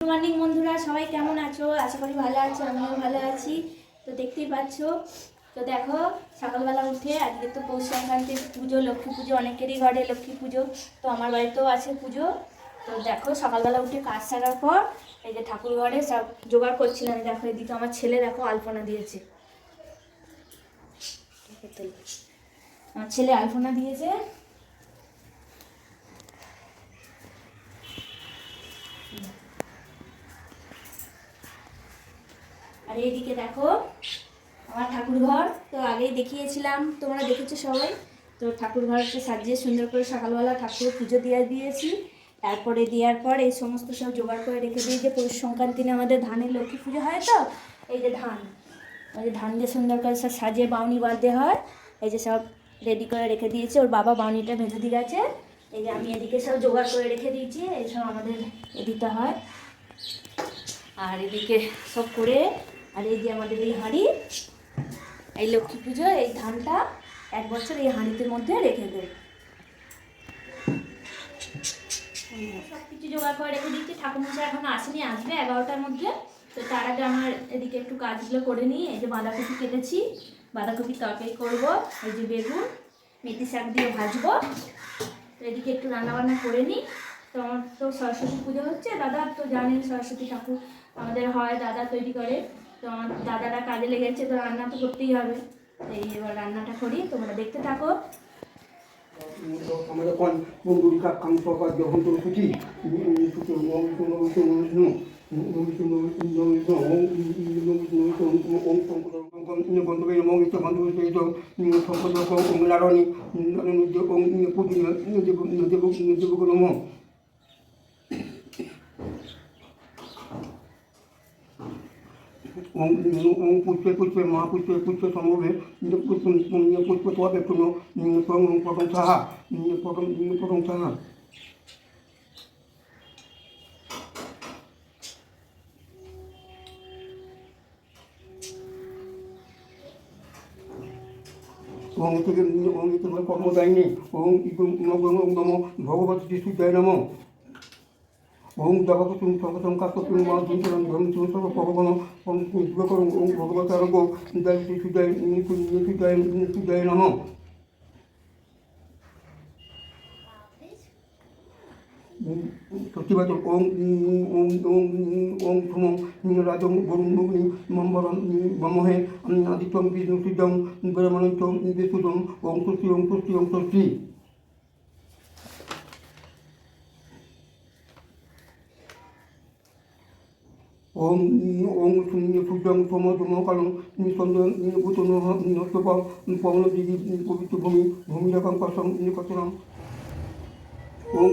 Morning বন্ধুরা, সবাই কেমন আছো? আশা করি ভালো আছো, আমিও ভালো আছি। তো দেখতেই পাচ্ছ, তো দেখো সকালবেলা উঠে আজকে তো পৌষ সংক্রান্তির পুজো, লক্ষ্মী পুজো, অনেকেরই ঘরে লক্ষ্মী পুজো, তো আমার বাড়িতেও আছে পুজো। তো দেখো সকালবেলা উঠে কাজ সারার পর এই যে ঠাকুর ঘরে সব জোগাড় করছিলাম। দেখো এদিকে আমার ছেলে দেখো আলপনা দিয়েছে, আমার ছেলে আলপনা দিয়েছে। আর এইদিকে দেখো আমার ঠাকুর ঘর, তো আগেই দেখিয়েছিলাম, তোমরা দেখেছো সবাই। তো ঠাকুর ঘরটা সাজিয়ে সুন্দর করে সকালবেলা ঠাকুর পুজো দিয়ে দিয়েছি। তারপরে দেওয়ার পর এই সমস্ত সব জোগাড় করে রেখে দিই। যে পৌষ সংক্রান্তি দিনে আমাদের ধানের লক্ষ্মী পুজো হয়, তো এই যে ধান, ওই যে ধান দিয়ে সুন্দর করে সব সাজিয়ে বাউনি বাঁধতে হয়। এই যে সব রেডি করে রেখে দিয়েছে, ওর বাবা বাউনিটা ভেজে দিয়ে গেছে। এই যে আমি এদিকে সব জোগাড় করে রেখে দিয়েছি, এইসব আমাদের দিতে হয়। আর এদিকে সব করে, আর এই যে আমাদের এই হাঁড়ি, এই লক্ষ্মী পুজো এই ধানটা এক বছর এই হাঁড়িতে মধ্যে রেখে দেয়। সব কিছু জোগাড় করে রেখে দিচ্ছি। ঠাকুরমশাই এখন আসেনি, আসবে 11টার মধ্যে। তো তার আগে আমার এদিকে একটু কাজগুলো করে নিই। এই যে বাঁধাকপি কেটেছি, বাঁধাকপি তরকারি করবো। এই যে বেগুন মেথি শাক দিয়ে ভাজবো। তো এদিকে একটু রান্নাবান্না করে নিই। তো আমার তো সরস্বতী পুজো হচ্ছে, দাদা তো জানেন সরস্বতী ঠাকুর আমাদের হয়, দাদা তৈরি করে। তো আমার দাদারা কাজে লেগেছে, তো রান্না তো করতেই হবে। এই এবার রান্নাটা করি, তোমরা দেখতে থাকো। আমাদের কোন বন্ধুরিকা কাম সরকার যখন তো ছুটি পুষ্পে পুষ্পে মহাপুষ্পে পুষ্পে সম্ভবে পুষ্প তোয়াবে কোনো প্রথম সাহা প্রথম সাহা ওম থেকে কর্মদায়িনী ওম নম ভগবতী শিশুদায় নম ওম জগৎ সংকাশম মা ধূমচরণ ধর্মচরণ সর্ব ভগবান করুন ওম ভগবত আরোগ্য সুদায় নম প্রতিবাদ ওম ওম ওম ওম ধুম রাজং বরুণ ভগ্নি মম্বরম মমহে আদিত্যম বিষ্ণু সিদ্ধম ব্রহ্মণন্তম বিশুদ্ধম ওম তুষ্টি ওম তুষ্টি ওম তুষ্টি ওম ওম সূর্যং সোম ধূমকালং নিঃসন্দেহ ভূত পবন দিদি পবিত্র ভূমি ভূমিরেখাং কসম কসরম ওম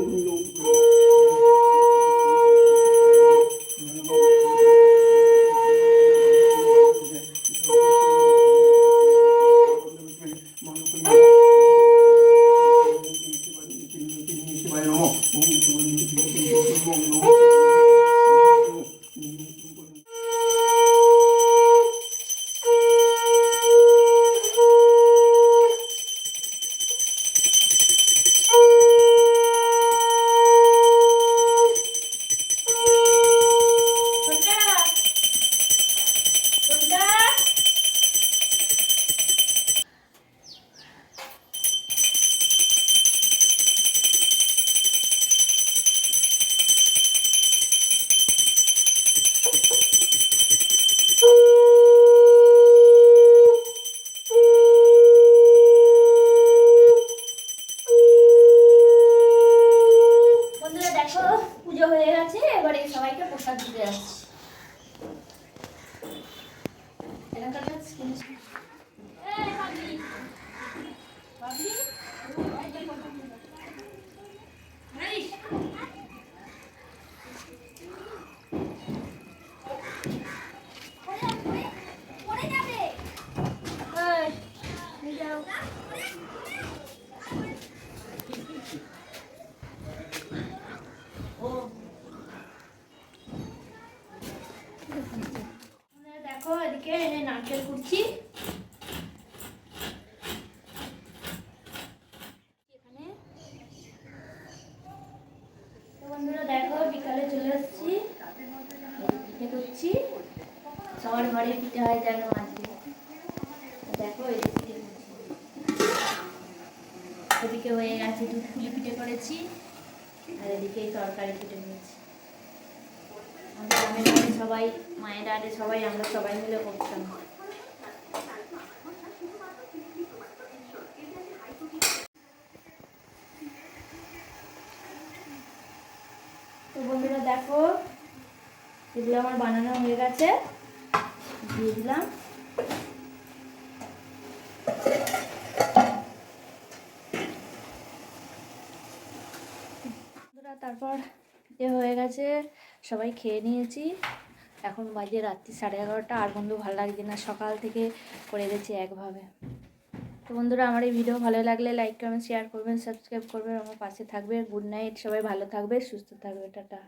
পুজো হয়ে গেছে, এবারে সবাইকে প্রসাদ দিতে যাচ্ছি। দেখো এদিকে এনে নারকেল কুড়ছি। এখানে তো বন্ধুরা দেখো বিকালে চলে এসেছি। পিঠে করছি, সবার ঘরে পিঠে হয় জানো আজকে। দেখো এই যে পিঠে করছি, ওদিকে হয়ে গেছে দুধ পুলি পিঠে করেছি, আর এদিকে এই তরকারি পিঠে করেছি। আমাদের গ্রামের বাড়ি সবাই, মায়ের আরে সবাই, আমরা সবাই মিলে করতাম। তো বন্ধুরা দেখো, এগুলো আমার বানানো হয়ে গেছে, দিয়ে দিলাম। তারপর এ হয়ে গেছে, সবাই খেয়ে নিয়েছি, এখন বাজে রাত্রি 11:30। আর বন্ধু ভালো লাগছে না, সকাল থেকে করে গেছি একভাবে। তো বন্ধুরা আমার এই ভিডিও ভালো লাগলে লাইক কমেন্ট শেয়ার করবেন, সাবস্ক্রাইব করবেন, আমার পাশে থাকবে। গুড নাইট, সবাই ভালো থাকবে, সুস্থ থাকবে, টাটা।